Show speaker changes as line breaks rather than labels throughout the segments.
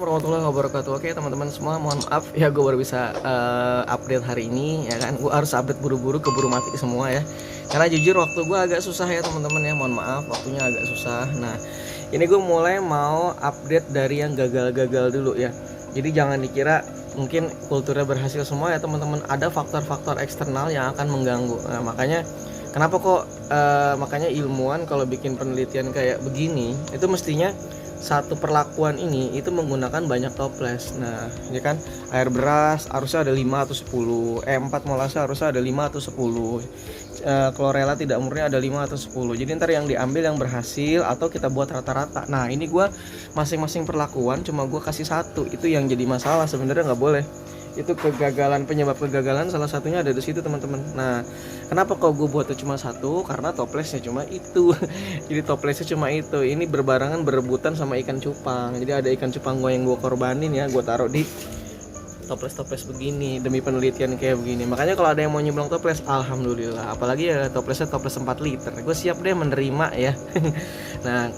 Warahmatullahi wabarakatuh. Oke teman-teman semua, mohon maaf ya gue baru bisa update hari ini ya kan. Gue harus update buru-buru, keburu mati semua ya. Karena jujur waktu gue agak susah ya teman-teman ya, mohon maaf waktunya agak susah. Nah ini gue mulai mau update dari yang gagal-gagal dulu ya. Jadi jangan dikira mungkin kulturnya berhasil semua ya teman-teman. Ada faktor-faktor eksternal yang akan mengganggu. Nah makanya kenapa kok makanya ilmuwan kalau bikin penelitian kayak begini itu mestinya satu perlakuan ini itu menggunakan banyak toples. Nah, ya kan air beras harusnya ada 5 atau 10, E4 molase harusnya ada 5 atau 10. Chlorella tidak murni ada 5 atau 10. Jadi ntar yang diambil yang berhasil atau kita buat rata-rata. Nah, ini gua masing-masing perlakuan cuma gua kasih satu. Itu yang jadi masalah sebenarnya, nggak boleh. Itu kegagalan, penyebab kegagalan salah satunya ada di situ teman-teman. Nah kenapa kok gue buatnya cuma satu, karena toplesnya cuma itu. Jadi toplesnya cuma itu, ini berbarengan berebutan sama ikan cupang. Jadi ada ikan cupang gue yang gue korbanin ya, gue taruh di toples-toples begini demi penelitian kayak begini. Makanya kalau ada yang mau nyemplung toples, alhamdulillah. Apalagi ya toplesnya toples 4 liter, gue siap deh menerima ya. Nah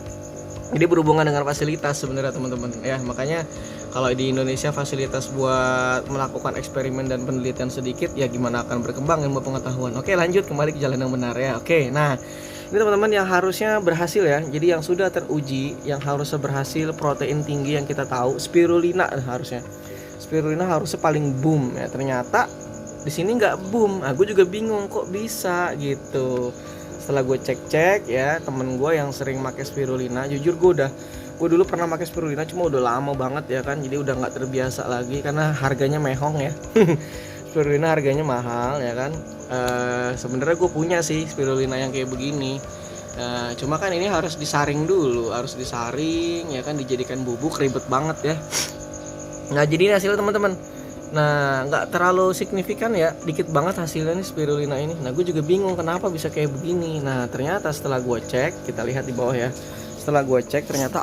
jadi berhubungan dengan fasilitas sebenarnya teman-teman ya. Makanya kalau di Indonesia fasilitas buat melakukan eksperimen dan penelitian sedikit, ya gimana akan berkembang ilmu pengetahuan. Oke lanjut kembali ke jalan yang benar ya. Oke, nah ini teman-teman yang harusnya berhasil ya. Jadi yang sudah teruji, yang harusnya berhasil, protein tinggi yang kita tahu, spirulina harusnya. Spirulina harusnya paling boom ya. Ternyata di sini nggak boom. Aku juga bingung kok bisa gitu. Setelah gue cek-cek ya, temen gue yang sering pakai spirulina, jujur gue dulu pernah pakai spirulina cuma udah lama banget ya kan, jadi udah nggak terbiasa lagi karena harganya mehong ya. Spirulina harganya mahal ya kan. Sebenarnya gue punya sih spirulina yang kayak begini. Cuma kan ini harus disaring dulu, harus disaring ya kan, dijadikan bubuk, ribet banget ya. Nah jadi ini hasilnya teman-teman. Nah nggak terlalu signifikan ya, dikit banget hasilnya nih spirulina ini. Nah gue juga bingung kenapa bisa kayak begini. Nah ternyata setelah gue cek, kita lihat di bawah ya. Setelah gue cek ternyata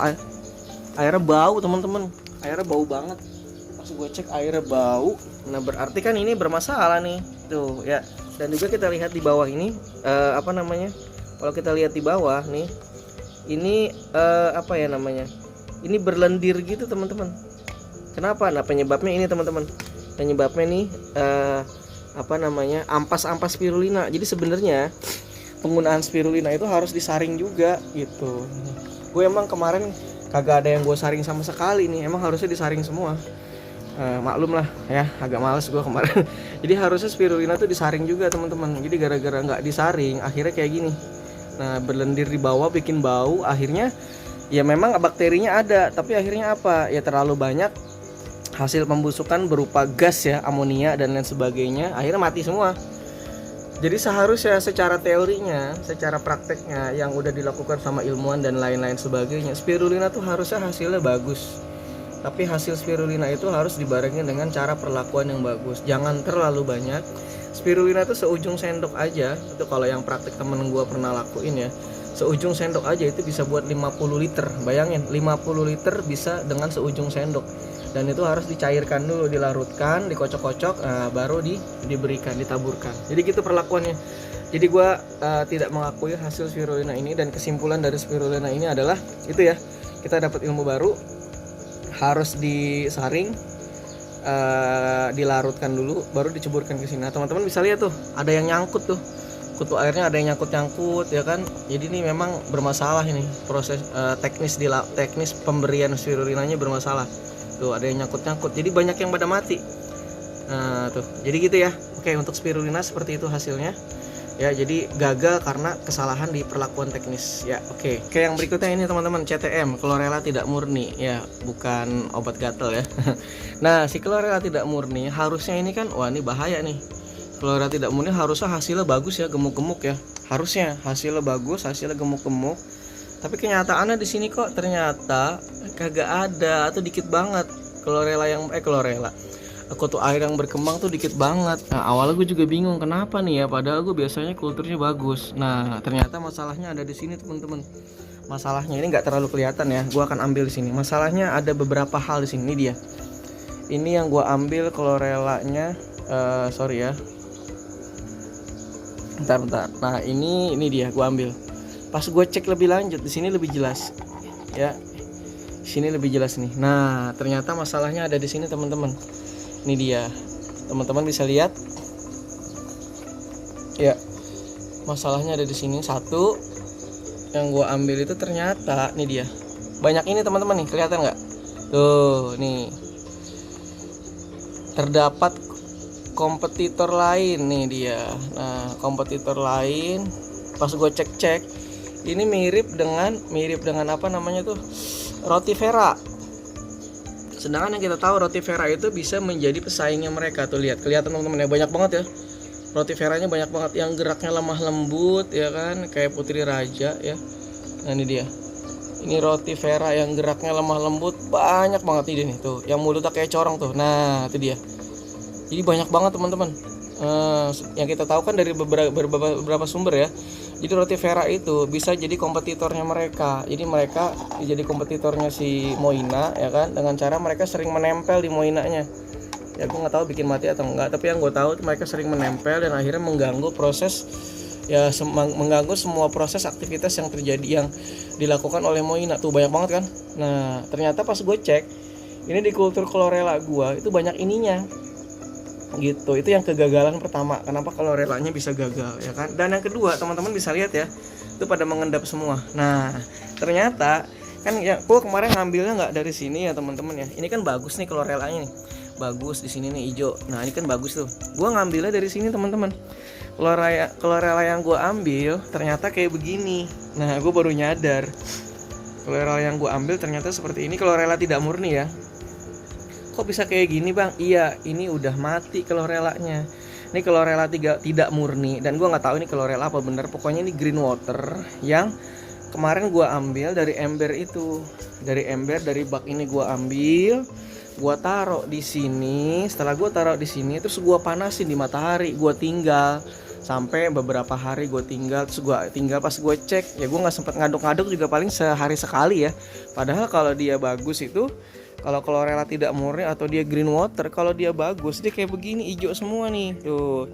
airnya bau teman-teman. Airnya bau banget. Pas gue cek airnya bau, nah berarti kan ini bermasalah nih. Tuh ya. Dan juga kita lihat di bawah ini apa namanya? Kalau kita lihat di bawah nih, ini apa ya namanya? Ini berlendir gitu teman-teman. Kenapa? Nah penyebabnya ini teman-teman. Penyebabnya nih apa namanya, ampas-ampas spirulina. Jadi sebenarnya penggunaan spirulina itu harus disaring juga gitu. Gue emang kemarin kagak ada yang gue saring sama sekali nih, emang harusnya disaring semua. Maklum lah ya, agak males gue kemarin. Jadi harusnya spirulina tuh disaring juga teman-teman. Jadi gara-gara nggak disaring akhirnya kayak gini. Nah berlendir di bawah bikin bau. Akhirnya ya memang bakterinya ada, tapi akhirnya apa ya, terlalu banyak hasil pembusukan berupa gas ya, amonia dan lain sebagainya, akhirnya mati semua. Jadi seharusnya secara teorinya, secara prakteknya yang udah dilakukan sama ilmuwan dan lain-lain sebagainya, spirulina tuh harusnya hasilnya bagus. Tapi hasil spirulina itu harus dibarengin dengan cara perlakuan yang bagus. Jangan terlalu banyak. Spirulina tuh seujung sendok aja. Itu kalau yang praktek temen gue pernah lakuin ya. Seujung sendok aja itu bisa buat 50 liter. Bayangin 50 liter bisa dengan seujung sendok. Dan itu harus dicairkan dulu, dilarutkan, dikocok-kocok, baru diberikan, ditaburkan. Jadi gitu perlakuannya. Jadi gue tidak mengakui hasil spirulina ini, dan kesimpulan dari spirulina ini adalah itu ya, kita dapat ilmu baru, harus disaring, dilarutkan dulu, baru diceburkan ke sini. Nah, teman-teman bisa lihat tuh, ada yang nyangkut tuh, kutu airnya ada yang nyangkut-nyangkut ya kan. Jadi ini memang bermasalah ini, proses teknis pemberian spirulinanya bermasalah. Tuh ada yang nyangkut-nyangkut, jadi banyak yang pada mati. Nah tuh, jadi gitu ya. Oke, untuk spirulina seperti itu hasilnya ya. Jadi gagal karena kesalahan di perlakuan teknis ya. Oke, yang berikutnya ini teman-teman, CTM, chlorella tidak murni ya, bukan obat gatel ya. Nah si chlorella tidak murni harusnya ini kan, wah ini bahaya nih. Chlorella tidak murni harusnya hasilnya bagus ya, gemuk-gemuk ya. Harusnya hasilnya bagus, hasilnya gemuk-gemuk. Tapi kenyataannya di sini kok ternyata kagak ada, atau dikit banget. Chlorella kutu air yang berkembang tuh dikit banget. Nah awalnya gue juga bingung kenapa nih ya, padahal gue biasanya kulturnya bagus. Nah ternyata masalahnya ada di sini teman-teman. Masalahnya ini nggak terlalu kelihatan ya, gue akan ambil di sini. Masalahnya ada beberapa hal di sini. Ini dia. Ini yang gue ambil chlorellanya. Sorry ya. Bentar. Nah ini dia gue ambil. Pas gue cek lebih lanjut di sini lebih jelas ya. Sini lebih jelas nih. Nah, ternyata masalahnya ada di sini teman-teman. Ini dia. Teman-teman bisa lihat. Ya. Masalahnya ada di sini. Satu, yang gua ambil itu ternyata nih dia. Banyak ini teman-teman nih, kelihatan nggak? Tuh, nih. Terdapat kompetitor lain nih dia. Nah, kompetitor lain pas gue cek ini mirip dengan apa namanya tuh, roti Vera. Sedangkan yang kita tahu roti Vera itu bisa menjadi pesaingnya mereka. Tuh lihat, kelihatan teman-teman ya, banyak banget ya. Roti Veranya banyak banget yang geraknya lemah lembut ya kan, kayak Putri Raja ya. Nah, ini dia. Ini roti Vera yang geraknya lemah lembut, banyak banget ini nih tuh, yang mulutnya kayak corong tuh. Nah, itu dia. Jadi banyak banget teman-teman. Yang kita tahu kan dari beberapa sumber ya. Jadi roti Vera itu bisa jadi kompetitornya mereka. Jadi mereka jadi kompetitornya si Moina ya kan, dengan cara mereka sering menempel di Moinanya. Ya gue nggak tahu bikin mati atau enggak, tapi yang gue tahu mereka sering menempel dan akhirnya mengganggu proses ya, mengganggu semua proses aktivitas yang terjadi yang dilakukan oleh Moina. Tuh banyak banget kan. Nah, ternyata pas gue cek ini di kultur chlorella gue itu banyak ininya. Gitu, itu yang kegagalan pertama, kenapa chlorellanya bisa gagal ya kan. Dan yang kedua teman-teman bisa lihat ya, itu pada mengendap semua. Nah, ternyata kan ya, gua kemarin ngambilnya nggak dari sini ya teman-teman ya. Ini kan bagus nih chlorellanya nih, bagus di sini nih hijau. Nah, ini kan bagus tuh, gua ngambilnya dari sini teman-teman. Chlorella yang gua ambil ternyata kayak begini. Nah, gua baru nyadar chlorella yang gua ambil ternyata seperti ini, chlorella tidak murni ya. Kok bisa kayak gini bang? Iya, ini udah mati chlorellanya. Ini chlorella tidak murni, dan gue nggak tahu ini chlorella apa bener. Pokoknya ini green water yang kemarin gue ambil dari ember itu, dari bak ini gue ambil, gue taruh di sini. Setelah gue taruh di sini, terus gue panasin di matahari, gue tinggal sampai beberapa hari gue tinggal. Terus gue tinggal pas gue cek ya, gue nggak sempat ngaduk-ngaduk juga, paling sehari sekali ya. Padahal kalau dia bagus itu, kalau chlorella tidak murni atau dia green water, kalau dia bagus dia kayak begini, hijau semua nih tuh,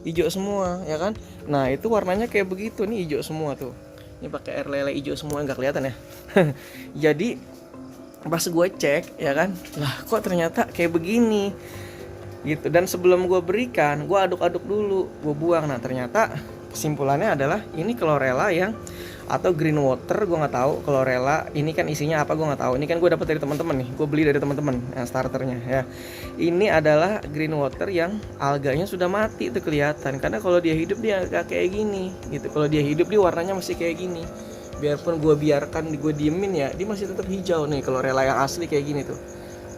hijau semua ya kan. Nah, itu warnanya kayak begitu nih, hijau semua tuh. Ini pakai air lele hijau semua, nggak kelihatan ya. Jadi pas gue cek ya kan, lah kok ternyata kayak begini gitu. Dan sebelum gue berikan, gue aduk-aduk dulu, gue buang. Nah, ternyata kesimpulannya adalah ini chlorella yang atau green water, gue nggak tahu. Chlorella ini kan isinya apa gue nggak tahu. Ini kan gue dapat dari teman-teman nih, gue beli dari teman-teman yang starternya ya. Ini adalah green water yang alganya sudah mati tuh kelihatan, karena kalau dia hidup dia agak kayak gini gitu. Kalau dia hidup dia warnanya masih kayak gini, biarpun gue biarkan, gue diemin ya, dia masih tetap hijau nih. Chlorella yang asli kayak gini tuh,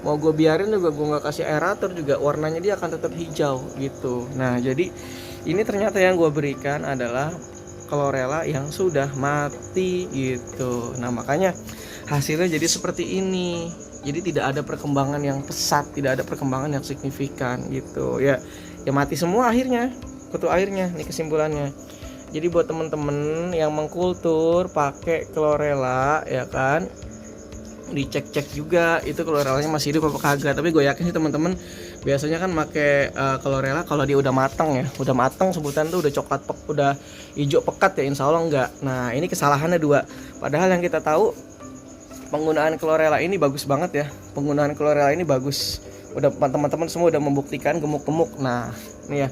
mau gue biarin juga, gue nggak kasih aerator juga, warnanya dia akan tetap hijau gitu. Nah, jadi ini ternyata yang gue berikan adalah chlorella yang sudah mati gitu. Nah, makanya hasilnya jadi seperti ini. Jadi tidak ada perkembangan yang pesat, tidak ada perkembangan yang signifikan gitu ya. Ya mati semua akhirnya, kutu airnya. Ini kesimpulannya. Jadi buat temen-temen yang mengkultur pakai chlorella ya kan, dicek-cek juga itu chlorellanya masih hidup apa kagak. Tapi gue yakin sih teman-teman biasanya kan pakai chlorella kalau dia udah matang ya, udah matang sebutan tuh udah coklat udah hijau pekat ya, insya Allah enggak. Nah, ini kesalahannya dua. Padahal yang kita tahu penggunaan chlorella ini bagus banget ya, penggunaan chlorella ini bagus. Udah teman-teman semua udah membuktikan gemuk-gemuk. Nah, ini ya.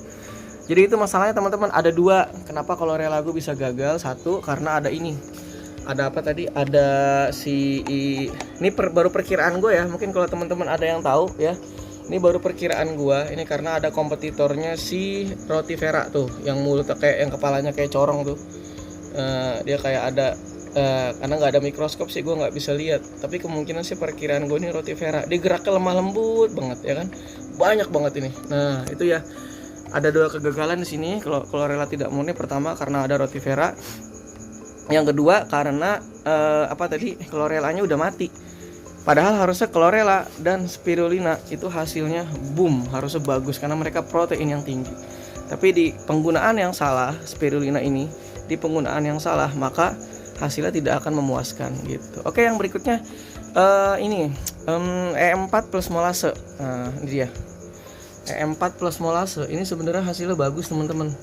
Jadi itu masalahnya teman-teman, ada dua kenapa chlorella gue bisa gagal. Satu karena ada ini, ada apa tadi, ada ini baru perkiraan gue ya, mungkin kalau teman-teman ada yang tahu ya, ini baru perkiraan gue. Ini karena ada kompetitornya si roti Vera tuh, yang mulut kayak, yang kepalanya kayak corong tuh. Dia kayak ada karena nggak ada mikroskop sih gue nggak bisa lihat, tapi kemungkinan sih perkiraan gue ini roti Vera. Dia geraknya lemah lembut banget ya kan, banyak banget ini. Nah, itu ya, ada dua kegagalan di sini. Kalau chlorella tidak murni, pertama karena ada roti Vera, yang kedua karena apa tadi, chlorellanya udah mati. Padahal harusnya chlorella dan spirulina itu hasilnya boom, harusnya bagus karena mereka protein yang tinggi. Tapi di penggunaan yang salah, spirulina ini di penggunaan yang salah, maka hasilnya tidak akan memuaskan gitu. Oke, yang berikutnya ini E4 plus molase. Nah, ini dia. E4 plus molase ini sebenarnya hasilnya bagus teman-teman.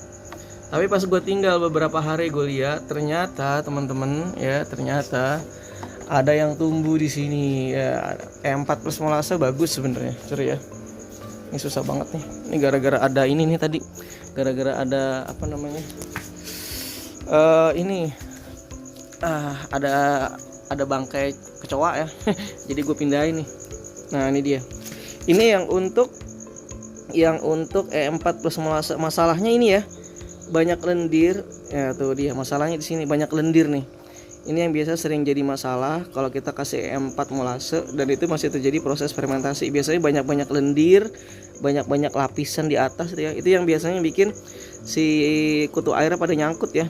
Tapi pas gue tinggal beberapa hari gue lihat, ternyata teman-teman ya, ternyata Ada yang tumbuh di sini ya. E4 plus molase bagus sebenarnya, sorry ya. Ini susah banget nih. Ini gara-gara ada ini nih tadi. Gara-gara ada apa namanya? Ini ada bangkai kecoa ya. Jadi gue pindahin nih. Nah, ini dia. Ini yang untuk E4 plus molase. Masalahnya ini ya. Banyak lendir. Ya tuh dia, masalahnya di sini banyak lendir nih. Ini yang biasa sering jadi masalah kalau kita kasih E4 molase dan itu masih terjadi proses fermentasi. Biasanya banyak-banyak lendir, banyak-banyak lapisan di atas itu ya. Itu yang biasanya bikin si kutu airnya pada nyangkut ya.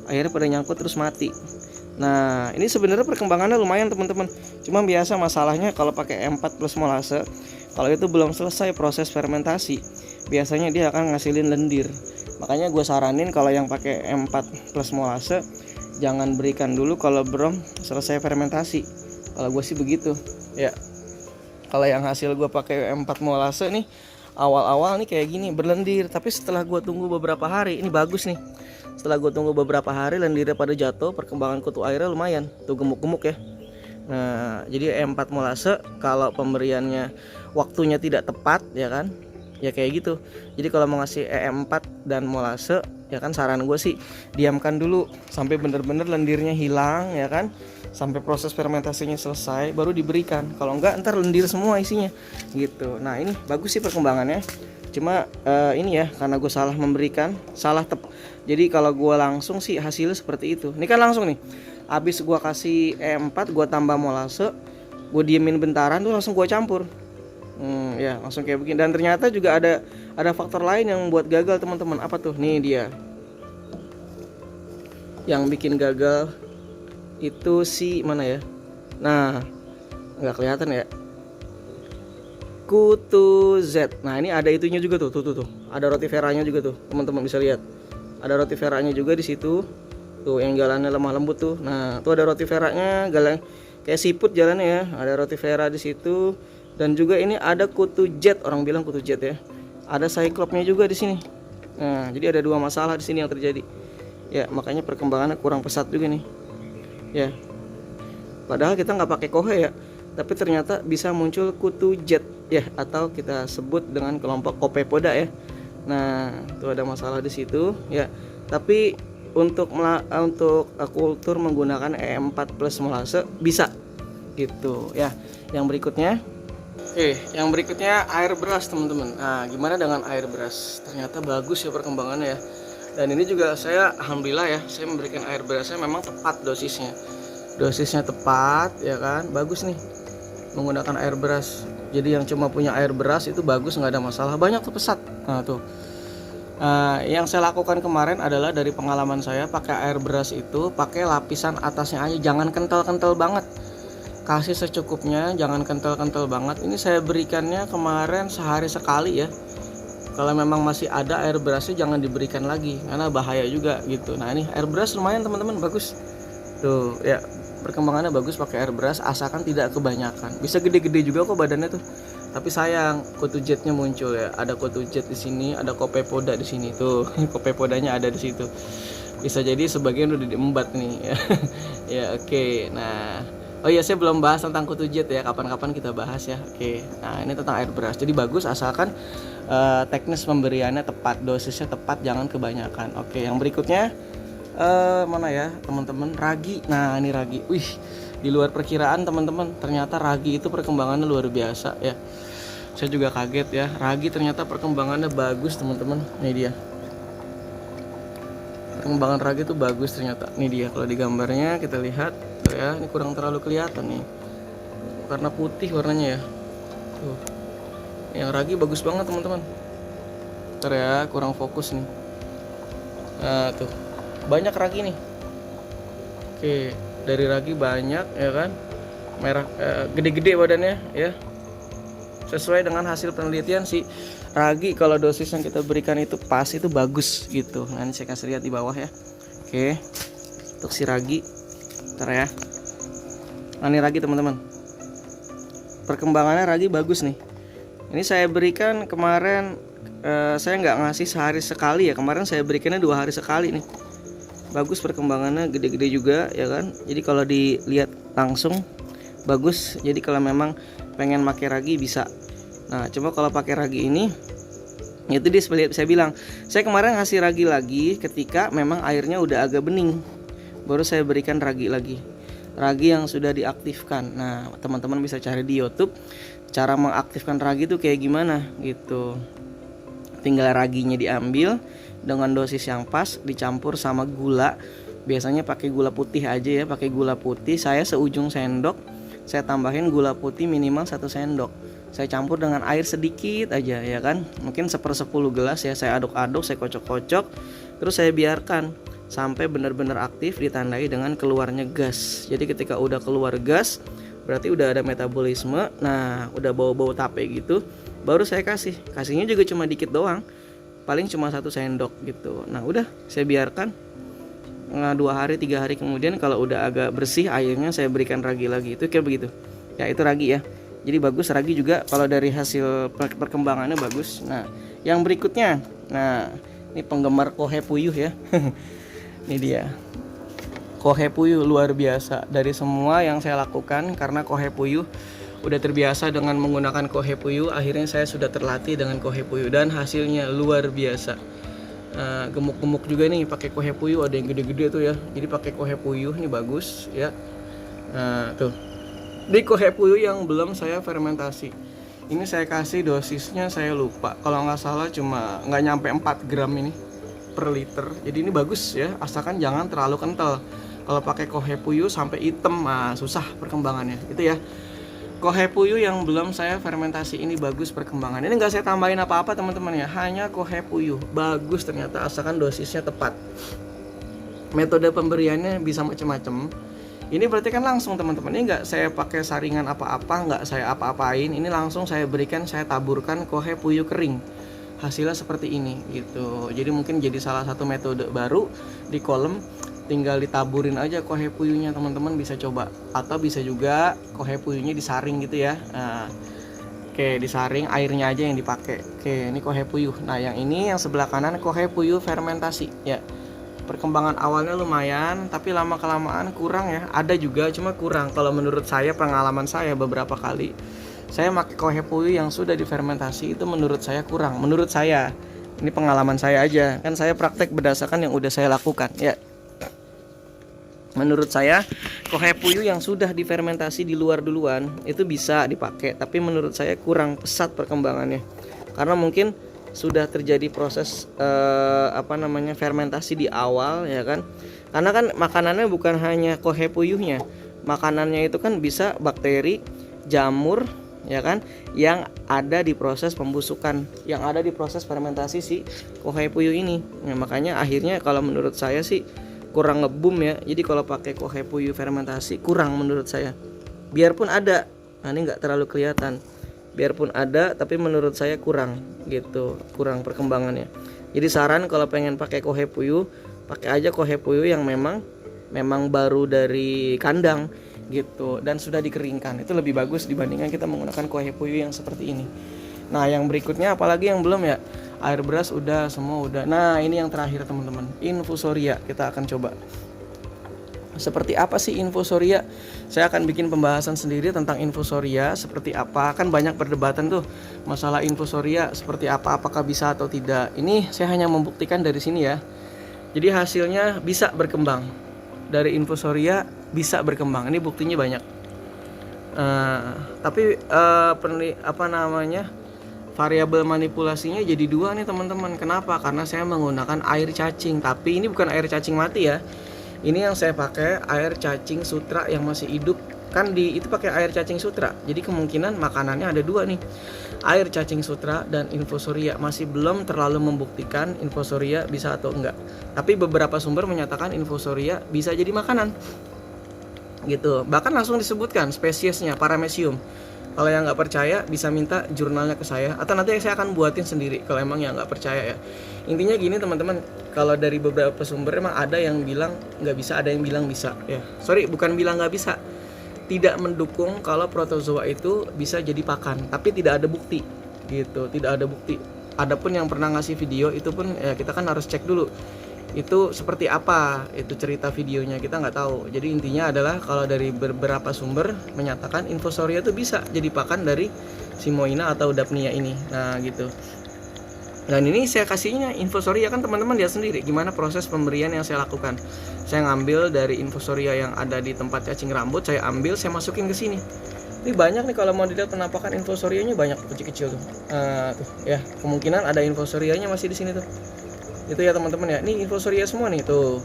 Airnya pada nyangkut terus mati. Nah, ini sebenarnya perkembangannya lumayan teman-teman. Cuma biasa masalahnya kalau pakai E4 plus molase, kalau itu belum selesai proses fermentasi, biasanya dia akan ngasilin lendir. Makanya gue saranin kalau yang pakai E4 plus molase jangan berikan dulu kalau belum selesai fermentasi. Kalau gue sih begitu ya. Kalau yang hasil gue pakai E4 molase nih, awal-awal nih kayak gini berlendir, tapi setelah gue tunggu beberapa hari ini bagus nih. Setelah gue tunggu beberapa hari lendirnya pada jatuh, perkembangan kutu airnya lumayan tuh, gemuk-gemuk ya. Nah, jadi E4 molase kalau pemberiannya waktunya tidak tepat ya kan, ya kayak gitu. Jadi kalau mau ngasih E4 dan molase ya kan, saran gue sih diamkan dulu sampai bener-bener lendirnya hilang ya kan, sampai proses fermentasinya selesai baru diberikan. Kalau enggak ntar lendir semua isinya gitu. Nah, ini bagus sih perkembangannya. Cuma ini ya, karena gue salah memberikan, jadi kalau gue langsung sih hasilnya seperti itu. Ini kan langsung nih, habis gue kasih E4 gue tambah molase, gue diemin bentaran tuh langsung gue campur. Ya langsung kayak begini. Dan ternyata juga ada faktor lain yang membuat gagal teman-teman. Apa tuh? Nih dia. Yang bikin gagal itu si mana ya? Nah, nggak kelihatan ya. Kutu Z. Nah, ini ada itunya juga tuh. Tuh. Ada rotiferanya juga tuh. Teman-teman bisa lihat. Ada rotiferanya juga di situ. Tuh yang jalannya lemah lembut tuh. Nah, tuh ada rotiferanya, jalan kayak siput jalannya ya. Ada rotifera di situ. Dan juga ini ada kutu jet, orang bilang kutu jet ya. Ada cyclopsnya juga di sini. Nah, jadi ada dua masalah di sini yang terjadi. Ya, makanya perkembangannya kurang pesat juga nih. Ya. Padahal kita nggak pakai kohe ya, tapi ternyata bisa muncul kutu jet ya, atau kita sebut dengan kelompok Copepoda ya. Nah, itu ada masalah di situ ya. Tapi untuk kultur menggunakan E4 plus molase bisa gitu ya. Yang berikutnya yang berikutnya air beras teman-teman. Nah, gimana dengan air beras? Ternyata bagus ya perkembangannya ya. Dan ini juga saya alhamdulillah ya, saya memberikan air berasnya memang tepat dosisnya. Dosisnya tepat ya kan, bagus nih menggunakan air beras. Jadi yang cuma punya air beras itu bagus, nggak ada masalah, banyak tuh pesat. Nah tuh, yang saya lakukan kemarin adalah dari pengalaman saya pakai air beras itu pakai lapisan atasnya aja, jangan kental-kental banget. Kasih secukupnya, jangan kental-kental banget. Ini saya berikannya kemarin sehari sekali ya. Kalau memang masih ada air berasnya jangan diberikan lagi karena bahaya juga gitu. Nah, ini air beras lumayan teman-teman, bagus. Tuh, ya perkembangannya bagus pakai air beras asalkan tidak kebanyakan. Bisa gede-gede juga kok badannya tuh. Tapi sayang kutu jetnya muncul ya. Ada kutu jet di sini, ada Copepoda di sini tuh. Copepodanya ada di situ. Bisa jadi sebagian udah diembat nih ya. Ya oke. Nah, oh iya, saya belum bahas tentang kutu jet ya, kapan-kapan kita bahas ya. Oke, nah ini tentang air beras. Jadi bagus asalkan teknis pemberiannya tepat, dosisnya tepat, jangan kebanyakan. Oke, yang berikutnya mana ya teman-teman, ragi. Nah ini ragi, wih di luar perkiraan teman-teman. Ternyata ragi itu perkembangannya luar biasa ya. Saya juga kaget ya, ragi ternyata perkembangannya bagus teman-teman. Ini dia. Perkembangan ragi itu bagus ternyata. Ini dia kalau di gambarnya kita lihat ya, ini kurang terlalu kelihatan nih karena putih warnanya ya. Tuh. Yang ragi bagus banget teman-teman. Ntar ya, kurang fokus nih. Nah, tuh. Banyak ragi nih. Oke, dari ragi banyak ya kan. Merah gede-gede badannya ya. Sesuai dengan hasil penelitian sih, ragi kalau dosis yang kita berikan itu pas, itu bagus gitu. Nah, ini saya kasih lihat di bawah ya. Oke. Untuk si ragi. Ntar ya. Nah, ini ragi teman-teman. Perkembangannya ragi bagus nih. Ini saya berikan kemarin, saya nggak ngasih sehari sekali ya. Kemarin saya berikannya 2 hari sekali nih. bagus perkembangannya, gede-gede juga ya kan. Jadi kalau dilihat langsung bagus. Jadi kalau memang pengen pakai ragi bisa. Nah coba kalau pakai ragi ini, itu dia saya bilang, saya kemarin ngasih ragi lagi ketika memang airnya udah agak bening, baru saya berikan ragi lagi, ragi yang sudah diaktifkan. Nah teman-teman bisa cari di YouTube cara mengaktifkan ragi itu kayak gimana gitu. Tinggal raginya diambil dengan dosis yang pas, dicampur sama gula. Biasanya pakai gula putih aja ya, pakai gula putih. Saya seujung sendok, saya tambahin gula putih minimal 1 sendok. Saya campur dengan air sedikit aja ya kan, mungkin 1/10 gelas ya. Saya aduk-aduk, saya kocok-kocok, terus saya biarkan sampai benar-benar aktif, ditandai dengan keluarnya gas. Jadi ketika udah keluar gas, berarti udah ada metabolisme. Nah udah bau-bau tape gitu, baru saya kasihnya juga cuma dikit doang, paling cuma 1 sendok gitu. Nah udah saya biarkan 2 hari 3 hari kemudian, kalau udah agak bersih airnya, saya berikan ragi lagi. Itu kayak begitu ya, itu ragi ya. Jadi bagus ragi juga kalau dari hasil perkembangannya bagus. Nah yang berikutnya, nah ini penggemar kohe puyuh ya. Ini dia kohe puyuh, luar biasa dari semua yang saya lakukan. Karena kohe puyuh udah terbiasa dengan menggunakan kohe puyuh, akhirnya saya sudah terlatih dengan kohe puyuh dan hasilnya luar biasa. Gemuk-gemuk juga nih pakai kohe puyuh, ada yang gede-gede tuh ya. Jadi pakai kohe puyuh ini bagus ya. Tuh di kohe puyuh yang belum saya fermentasi, ini saya kasih dosisnya, saya lupa, kalau nggak salah cuma nggak nyampe 4 gram ini per liter. Jadi ini bagus ya, asalkan jangan terlalu kental. Kalau pakai kohe puyuh sampai hitam, susah perkembangannya gitu ya. Kohe puyuh yang belum saya fermentasi ini bagus perkembangannya. Ini nggak saya tambahin apa-apa teman-teman ya, hanya kohe puyuh. Bagus ternyata asalkan dosisnya tepat. Metode pemberiannya bisa macam-macam. Ini berarti kan langsung teman-teman, ini nggak saya pakai saringan apa-apa, nggak saya apa-apain. Ini langsung saya berikan, saya taburkan kohe puyuh kering. Hasilnya seperti ini gitu. Jadi mungkin jadi salah satu metode baru di kolam. Tinggal ditaburin aja kohe puyuhnya, teman-teman bisa coba. Atau bisa juga kohe puyuhnya disaring gitu ya. Oke, disaring, airnya aja yang dipakai. Oke, ini kohe puyuh. Nah yang ini yang sebelah kanan kohe puyuh fermentasi ya. Perkembangan awalnya lumayan, tapi lama kelamaan kurang ya. Ada juga cuma kurang. Kalau menurut saya, pengalaman saya beberapa kali saya pakai kohe puyuh yang sudah difermentasi, itu menurut saya kurang. Menurut saya, ini pengalaman saya aja, kan saya praktek berdasarkan yang udah saya lakukan ya. Menurut saya kohe puyuh yang sudah difermentasi di luar duluan itu bisa dipakai, tapi menurut saya kurang pesat perkembangannya. Karena mungkin sudah terjadi proses fermentasi di awal ya kan. Karena kan makanannya bukan hanya kohe puyuhnya, makanannya itu kan bisa bakteri, jamur ya kan, yang ada di proses pembusukan, yang ada di proses fermentasi si kohe puyuh ini. Nah, makanya akhirnya kalau menurut saya sih kurang ngebum ya. Jadi kalau pakai kohe puyuh fermentasi kurang menurut saya. Biarpun ada, nah ini nggak terlalu kelihatan. Biarpun ada, tapi menurut saya kurang gitu, kurang perkembangannya. Jadi saran kalau pengen pakai kohe puyuh, pakai aja kohe puyuh yang memang baru dari kandang gitu dan sudah dikeringkan. Itu lebih bagus dibandingkan kita menggunakan kohe puyuh yang seperti ini. Nah yang berikutnya apalagi yang belum ya, air beras udah, semua udah. Nah ini yang terakhir teman-teman, infusoria. Kita akan coba seperti apa sih infusoria. Saya akan bikin pembahasan sendiri tentang infusoria seperti apa. Kan banyak perdebatan tuh masalah infusoria seperti apa, apakah bisa atau tidak. Ini saya hanya membuktikan dari sini ya. Jadi hasilnya bisa berkembang. Dari infusoria bisa berkembang. Ini buktinya banyak. Tapi variabel manipulasinya jadi 2 nih teman-teman. Kenapa? Karena saya menggunakan air cacing. Tapi ini bukan air cacing mati ya. Ini yang saya pakai air cacing sutra yang masih hidup. Kan itu pakai air cacing sutra. Jadi kemungkinan makanannya ada 2 nih. Air cacing sutra dan infusoria. Masih belum terlalu membuktikan infusoria bisa atau enggak. Tapi beberapa sumber menyatakan infusoria bisa jadi makanan. Gitu. Bahkan langsung disebutkan spesiesnya, Paramecium. Kalau yang nggak percaya bisa minta jurnalnya ke saya, atau nanti saya akan buatin sendiri kalau emang yang nggak percaya ya. Intinya gini teman-teman, kalau dari beberapa sumber emang ada yang bilang nggak bisa, ada yang bilang bisa ya. Sorry, bukan bilang nggak bisa, tidak mendukung kalau protozoa itu bisa jadi pakan, tapi tidak ada bukti gitu, tidak ada bukti. Adapun yang pernah ngasih video itu pun ya kita kan harus cek dulu itu seperti apa itu cerita videonya kita nggak tahu. Jadi intinya adalah kalau dari beberapa sumber menyatakan infusoria itu bisa jadi pakan dari simoina atau dapnia ini. Nah gitu. Dan ini saya kasihnya infusoria, kan teman-teman lihat sendiri gimana proses pemberian yang saya lakukan. Saya ngambil dari infusoria yang ada di tempat cacing rambut, saya ambil, saya masukin ke sini. Ini banyak nih, kalau mau dilihat penampakan infusorianya banyak kecil-kecil tuh. Tuh ya, kemungkinan ada infusorianya masih di sini tuh. Itu ya teman-teman ya. Ini infusoria semua nih tuh.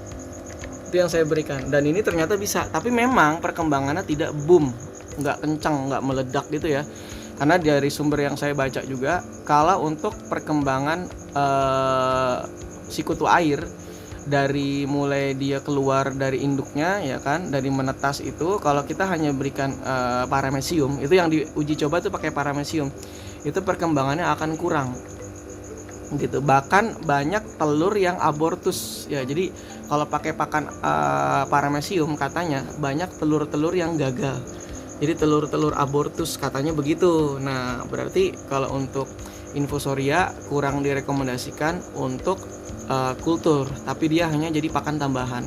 Itu yang saya berikan, dan ini ternyata bisa. Tapi memang perkembangannya tidak boom, nggak kencang, nggak meledak gitu ya. Karena dari sumber yang saya baca juga, kalau untuk perkembangan si kutu air dari mulai dia keluar dari induknya ya kan, dari menetas itu, kalau kita hanya berikan paramecium, itu yang diuji coba tuh pakai paramecium, itu perkembangannya akan kurang gitu. Bahkan banyak telur yang abortus ya. Jadi kalau pakai pakan paramecium katanya banyak telur-telur yang gagal. Jadi telur-telur abortus katanya begitu. Nah, berarti kalau untuk infusoria kurang direkomendasikan untuk kultur, tapi dia hanya jadi pakan tambahan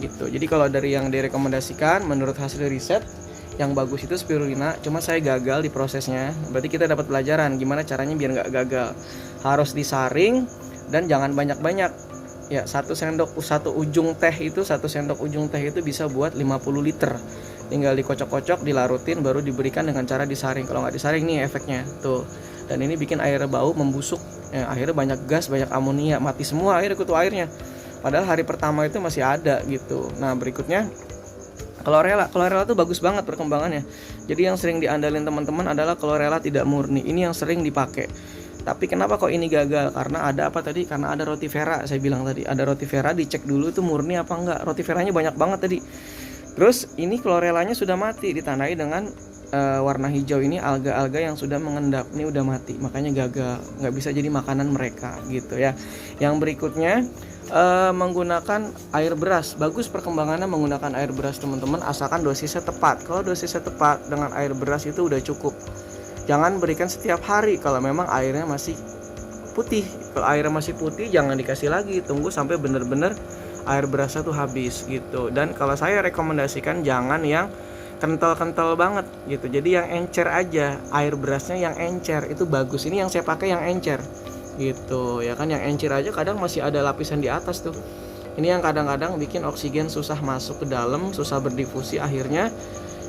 gitu. Jadi kalau dari yang direkomendasikan menurut hasil riset yang bagus itu spirulina, cuma saya gagal di prosesnya. Berarti kita dapat pelajaran gimana caranya biar nggak gagal. Harus disaring dan jangan banyak-banyak. Ya, satu ujung teh itu bisa buat 50 liter. Tinggal dikocok-kocok, dilarutin, baru diberikan dengan cara disaring. Kalau nggak disaring nih efeknya tuh. Dan ini bikin airnya bau, membusuk. Ya, akhirnya banyak gas, banyak amonia, mati semua air kutu airnya. Padahal hari pertama itu masih ada gitu. Nah berikutnya chlorella tuh bagus banget perkembangannya. Jadi yang sering diandalin teman-teman adalah chlorella tidak murni. Ini yang sering dipakai. Tapi kenapa kok ini gagal? Karena ada apa tadi? Karena ada rotifera. Saya bilang tadi ada rotifera, dicek dulu itu murni apa enggak. Rotiferanya banyak banget tadi. Terus ini chlorellanya sudah mati, ditandai dengan warna hijau ini alga-alga yang sudah mengendap. Ini udah mati, makanya gagal, nggak bisa jadi makanan mereka gitu ya. Yang berikutnya menggunakan air beras. Bagus perkembangannya menggunakan air beras teman-teman, asalkan dosisnya tepat. Kalau dosisnya tepat dengan air beras itu udah cukup. Jangan berikan setiap hari kalau memang airnya masih putih. Kalau airnya masih putih jangan dikasih lagi, tunggu sampai benar-benar air berasnya tuh habis gitu. Dan kalau saya rekomendasikan jangan yang kental-kental banget gitu. Jadi yang encer aja, air berasnya yang encer itu bagus. Ini yang saya pakai yang encer gitu ya kan. Yang encer aja kadang masih ada lapisan di atas tuh. Ini yang kadang-kadang bikin oksigen susah masuk ke dalam, susah berdifusi, akhirnya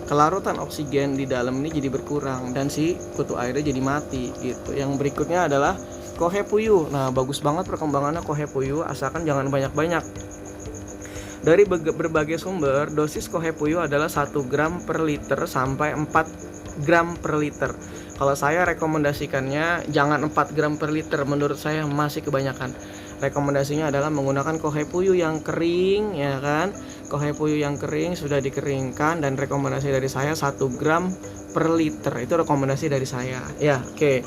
kelarutan oksigen di dalam ini jadi berkurang dan si kutu airnya jadi mati gitu. Yang berikutnya adalah kohepuyu. Nah bagus banget perkembangannya kohepuyu, asalkan jangan banyak-banyak. Dari berbagai sumber, dosis kohepuyu adalah 1 gram per liter sampai 4 gram per liter. Kalau saya rekomendasikannya jangan 4 gram per liter, menurut saya masih kebanyakan. Rekomendasinya adalah menggunakan kohepuyu yang kering ya kan. Kohepuyu yang kering sudah dikeringkan, dan rekomendasi dari saya 1 gram per liter. Itu rekomendasi dari saya. Ya, oke.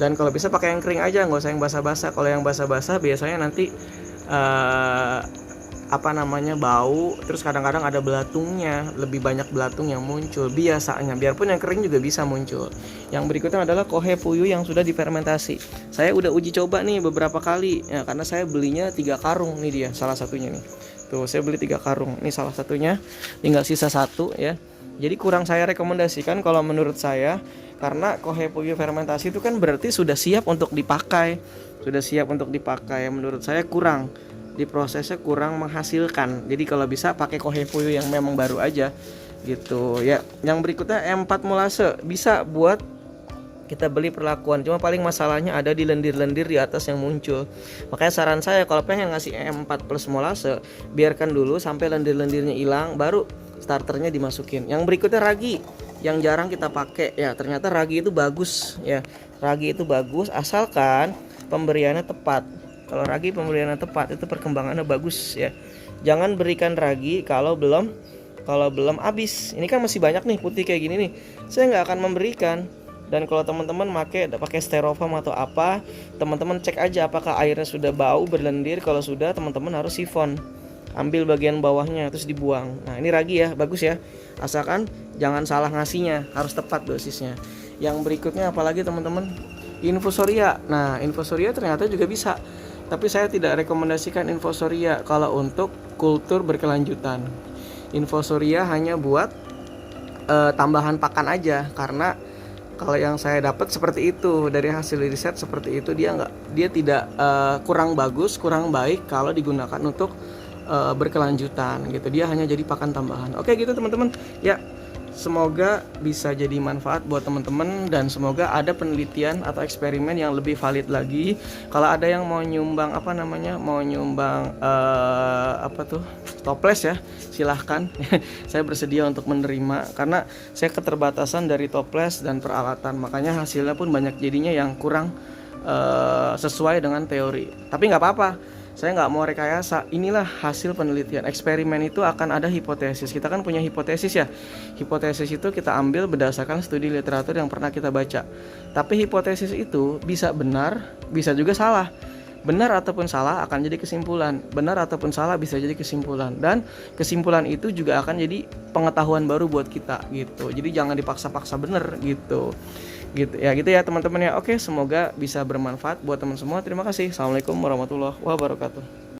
Dan kalau bisa pakai yang kering aja, nggak usah yang basah-basah. Kalau yang basah-basah biasanya nanti bau, terus kadang-kadang ada belatungnya, lebih banyak belatung yang muncul biasanya. Biarpun yang kering juga bisa muncul. Yang berikutnya adalah kohepuyu yang sudah difermentasi. Saya udah uji coba nih beberapa kali ya, karena saya belinya 3 karung nih, dia salah satunya nih. Tuh saya beli 3 karung, ini salah satunya, tinggal sisa 1 ya. Jadi kurang saya rekomendasikan kalau menurut saya, karena kohepuyu fermentasi itu kan berarti sudah siap untuk dipakai. Menurut saya kurang, di prosesnya kurang menghasilkan. Jadi kalau bisa pakai kohepuyu yang memang baru aja gitu ya. Yang berikutnya M4 molase, bisa buat kita beli perlakuan, cuma paling masalahnya ada di lendir-lendir di atas yang muncul. Makanya saran saya kalau pengen ngasih M4 plus molase, biarkan dulu sampai lendir-lendirnya hilang, baru starternya dimasukin. Yang berikutnya ragi, yang jarang kita pakai ya. Ternyata ragi itu bagus ya. Ragi itu bagus asalkan pemberiannya tepat. Kalau ragi pemberiannya tepat itu perkembangannya bagus ya. Jangan berikan ragi kalau belum habis. Ini kan masih banyak nih putih kayak gini nih. Saya nggak akan memberikan. Dan kalau teman-teman pakai styrofoam atau apa, teman-teman cek aja apakah airnya sudah bau berlendir. Kalau sudah, teman-teman harus sifon. Ambil bagian bawahnya terus dibuang. Nah, ini ragi ya, bagus ya. Asalkan jangan salah ngasihnya, harus tepat dosisnya. Yang berikutnya apalagi teman-teman? Infusoria. Nah, infusoria ternyata juga bisa. Tapi saya tidak rekomendasikan infosurya kalau untuk kultur berkelanjutan. Infosurya hanya buat tambahan pakan aja, karena kalau yang saya dapat seperti itu dari hasil riset seperti itu, dia tidak kurang bagus, kurang baik kalau digunakan untuk berkelanjutan gitu. Dia hanya jadi pakan tambahan. Oke gitu teman-teman. Ya, semoga bisa jadi manfaat buat teman-teman dan semoga ada penelitian atau eksperimen yang lebih valid lagi. Kalau ada yang mau nyumbang toples ya, silahkan. Saya bersedia untuk menerima karena saya keterbatasan dari toples dan peralatan, makanya hasilnya pun banyak jadinya yang kurang sesuai dengan teori. Tapi nggak apa-apa, saya nggak mau rekayasa. Inilah hasil penelitian. Eksperimen itu akan ada hipotesis. Kita kan punya hipotesis ya. Hipotesis itu kita ambil berdasarkan studi literatur yang pernah kita baca. Tapi hipotesis itu bisa benar, bisa juga salah. Benar ataupun salah akan jadi kesimpulan. Benar ataupun salah bisa jadi kesimpulan. Dan kesimpulan itu juga akan jadi pengetahuan baru buat kita gitu. Jadi jangan dipaksa-paksa benar gitu. Gitu ya teman-teman ya. Oke, semoga bisa bermanfaat buat teman semua. Terima kasih. Assalamualaikum warahmatullahi wabarakatuh.